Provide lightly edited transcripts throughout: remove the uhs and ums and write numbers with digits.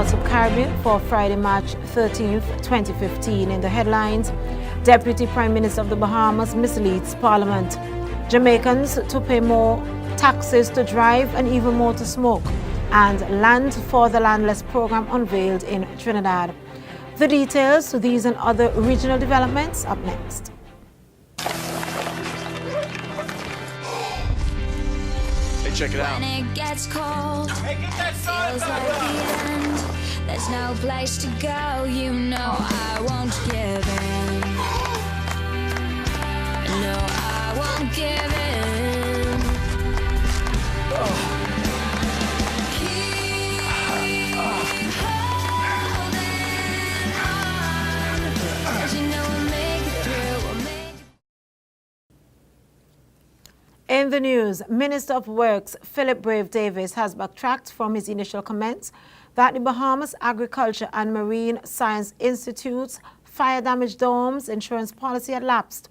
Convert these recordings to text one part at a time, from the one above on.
Pirates of Caribbean for Friday, March 13th, 2015. In the headlines, Deputy Prime Minister of the Bahamas misleads Parliament. Jamaicans to pay more taxes to drive and even more to smoke. And Land for the Landless program unveiled in Trinidad. The details to these and other regional developments up next. Check it out. When it gets cold, feels like the end. There's no place to go, you know I won't give in. No, I won't give in. Keep holding on, 'cause you know we'll make it through, we'll make it. In the news, Minister of Works Philip Brave Davis has backtracked from his initial comments that the Bahamas Agriculture and Marine Science Institute's fire damage domes insurance policy had lapsed.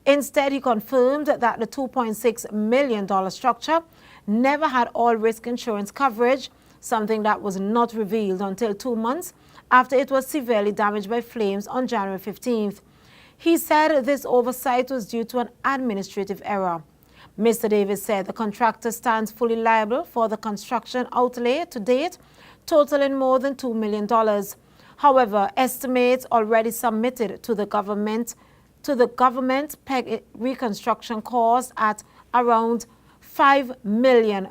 Instead, he confirmed that the $2.6 million structure never had all-risk insurance coverage, something that was not revealed until 2 months after it was severely damaged by flames on January 15th. He said this oversight was due to an administrative error. Mr. Davis said the contractor stands fully liable for the construction outlay to date, totaling more than $2 million. However, estimates already submitted to the government peg reconstruction cost at around $5 million.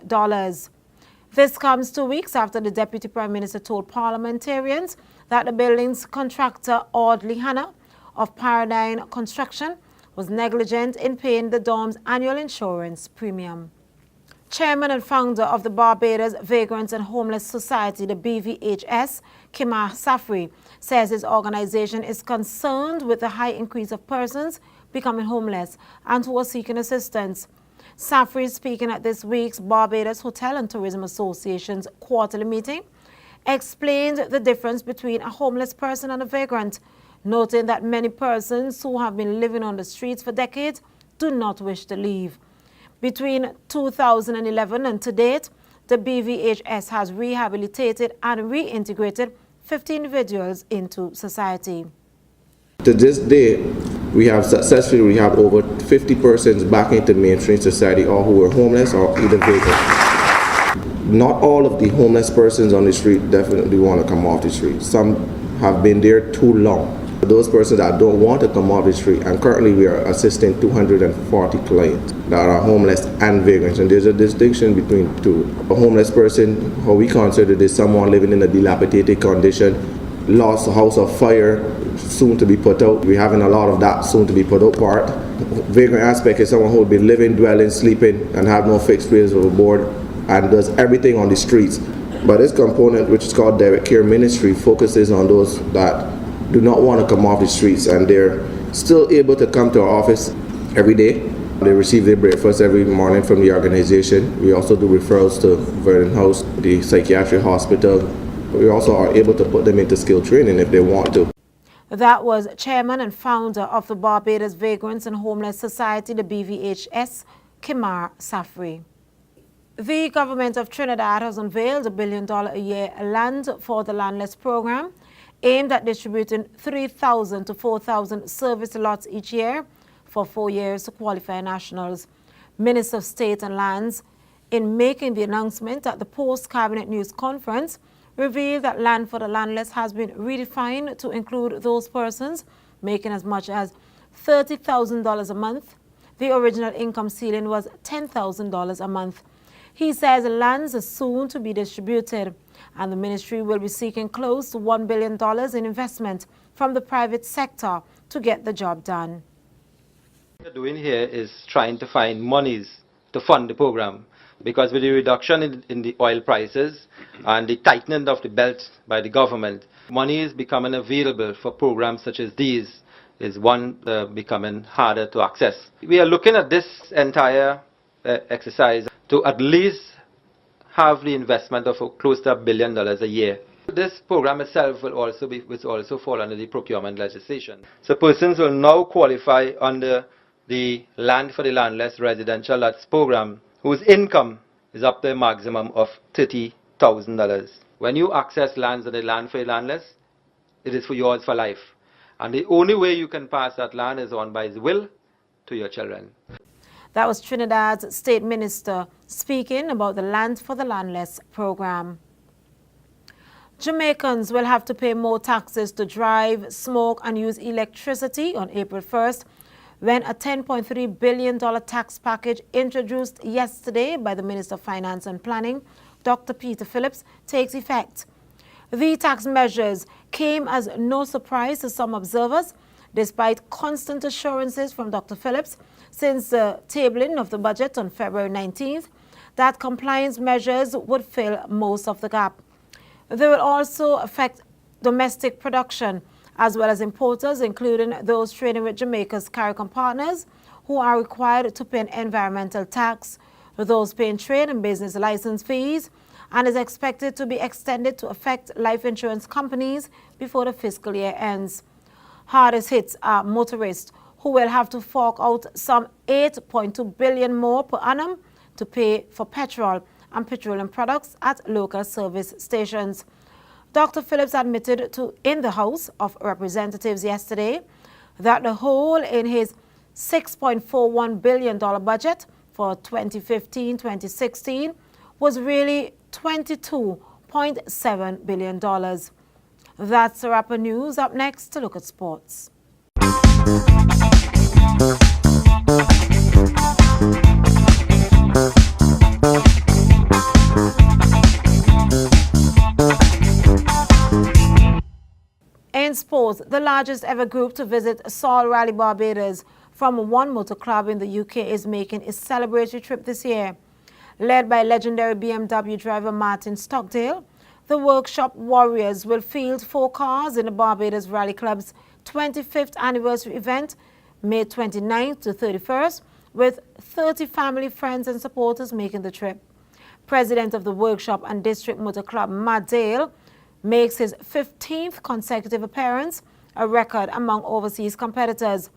This comes 2 weeks after the Deputy Prime Minister told parliamentarians that the building's contractor, Audley Hanna of Paradigm Construction, was negligent in paying the dome's annual insurance premium. Chairman and founder of the Barbados Vagrants and Homeless Society, the BVHS, Kimar Safri, says his organization is concerned with the high increase of persons becoming homeless and who are seeking assistance. Safri, speaking at this week's Barbados Hotel and Tourism Association's quarterly meeting, explained the difference between a homeless person and a vagrant, noting that many persons who have been living on the streets for decades do not wish to leave. Between 2011 and to date, the BVHS has rehabilitated and reintegrated 50 individuals into society. To this day, we have successfully rehabbed over 50 persons back into mainstream society, or who were homeless or either vagrant. Not all of the homeless persons on the street definitely want to come off the street. Some have been there too long. Those persons that don't want to come off the street, and currently we are assisting 240 clients that are homeless and vagrants, and there's a distinction between the two. A homeless person, how we consider is someone living in a dilapidated condition, lost a house of fire, soon to be put out. We're having a lot of that soon to be put out part. Vagrant aspect is someone who would be living, dwelling, sleeping, and have no fixed place overboard, and does everything on the streets. But this component, which is called direct care ministry, focuses on those that do not want to come off the streets, and they're still able to come to our office every day. They receive their breakfast every morning from the organization. We also do referrals to Vernon House, the psychiatric hospital. We also are able to put them into skill training if they want to. That was chairman and founder of the Barbados Vagrants and Homeless Society, the BVHS, Kimar Safri. The government of Trinidad has unveiled a $1 billion a year Land for the Landless program, aimed at distributing 3,000 to 4,000 service lots each year for 4 years to qualify nationals. Minister of State and Lands, in making the announcement at the post-cabinet news conference, revealed that Land for the Landless has been redefined to include those persons making as much as $30,000 a month. The original income ceiling was $10,000 a month. He says lands are soon to be distributed, and the ministry will be seeking close to $1 billion in investment from the private sector to get the job done. What we're doing here is trying to find monies to fund the program, because with the reduction in the oil prices and the tightening of the belt by the government, money is becoming available for programs such as these is becoming harder to access. We are looking at this entire exercise to at least have the investment of close to $1 billion a year. This program itself will also fall under the procurement legislation. So persons will now qualify under the Land for the Landless Residential Lots program, whose income is up to a maximum of $30,000 $100,000. When you access lands and the land for your landless, it is for yours for life. And the only way you can pass that land is on by his will to your children. That was Trinidad's State Minister speaking about the Land for the Landless program. Jamaicans will have to pay more taxes to drive, smoke and use electricity on April 1st when a $10.3 billion tax package introduced yesterday by the Minister of Finance and Planning, Dr. Peter Phillips, takes effect. The tax measures came as no surprise to some observers, despite constant assurances from Dr. Phillips since the tabling of the budget on February 19th that compliance measures would fill most of the gap. They will also affect domestic production as well as importers, including those trading with Jamaica's CARICOM partners, who are required to pay an environmental tax, those paying trade and business license fees, and is expected to be extended to affect life insurance companies before the fiscal year ends. Hardest hits are motorists, who will have to fork out some $8.2 billion more per annum to pay for petrol and petroleum products at local service stations. Dr. Phillips admitted in the House of Representatives yesterday that the hole in his $6.41 billion budget for 2015-2016 was really $22.7 billion. That's the wrap of news. Up next, to look at sports. In sports, the largest ever group to visit Sol Rally Barbados from one motor club in the UK is making its celebratory trip this year. Led by legendary BMW driver Martin Stockdale, the Workshop Warriors will field 4 cars in the Barbados Rally Club's 25th anniversary event, May 29th to 31st, with 30 family, friends and supporters making the trip. President of the Workshop and District Motor Club, Matt Dale, makes his 15th consecutive appearance, a record among overseas competitors.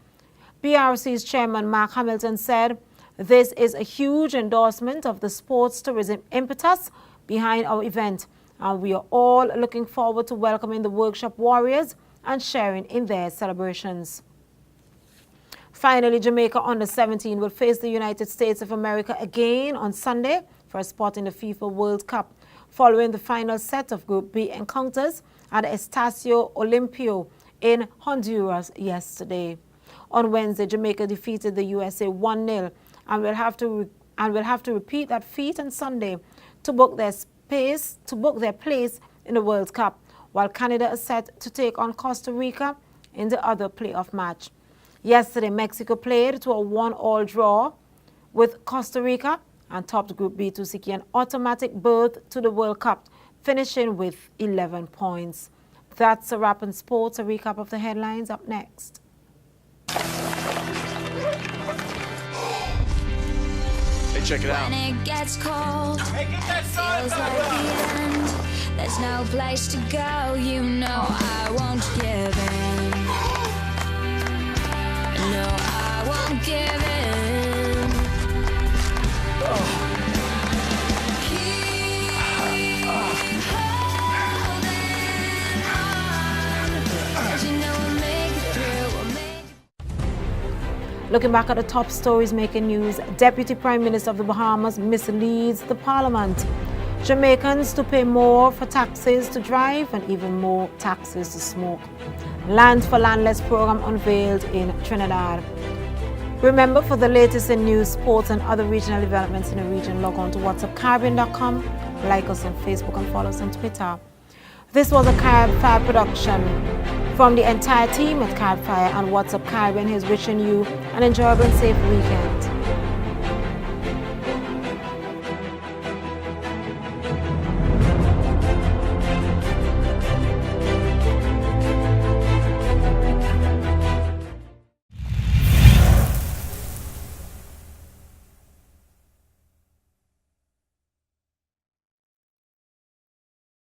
BRC's chairman Mark Hamilton said, "This is a huge endorsement of the sports tourism impetus behind our event, and we are all looking forward to welcoming the Workshop Warriors and sharing in their celebrations." Finally, Jamaica Under-17 will face the United States of America again on Sunday for a spot in the FIFA World Cup, following the final set of Group B encounters at Estacio Olimpio in Honduras yesterday. On Wednesday, Jamaica defeated the USA 1-0 and will have to repeat that feat on Sunday to book their place in the World Cup, while Canada is set to take on Costa Rica in the other playoff match. Yesterday, Mexico played to a 1-1 draw with Costa Rica and topped Group B to secure an automatic berth to the World Cup, finishing with 11 points. That's a wrap in sports. A recap of the headlines up next. Hey, check it out. When it gets cold, Hey, get that sign feels back like up. the end. There's no place to go, you know I won't give in. No, I won't give in. Keep holding on, 'cause you know we'll make it through, we'll make it. Looking back at the top stories making news, Deputy Prime Minister of the Bahamas misleads the Parliament. Jamaicans to pay more for taxes to drive and even more taxes to smoke. Land for Landless program unveiled in Trinidad. Remember, for the latest in news, sports and other regional developments in the region, log on to whatsappcaribbean.com, like us on Facebook and follow us on Twitter. This was a Carib Fire production. From the entire team at Carib Fire and WhatsApp Caribbean, he's wishing you an enjoyable and safe weekend.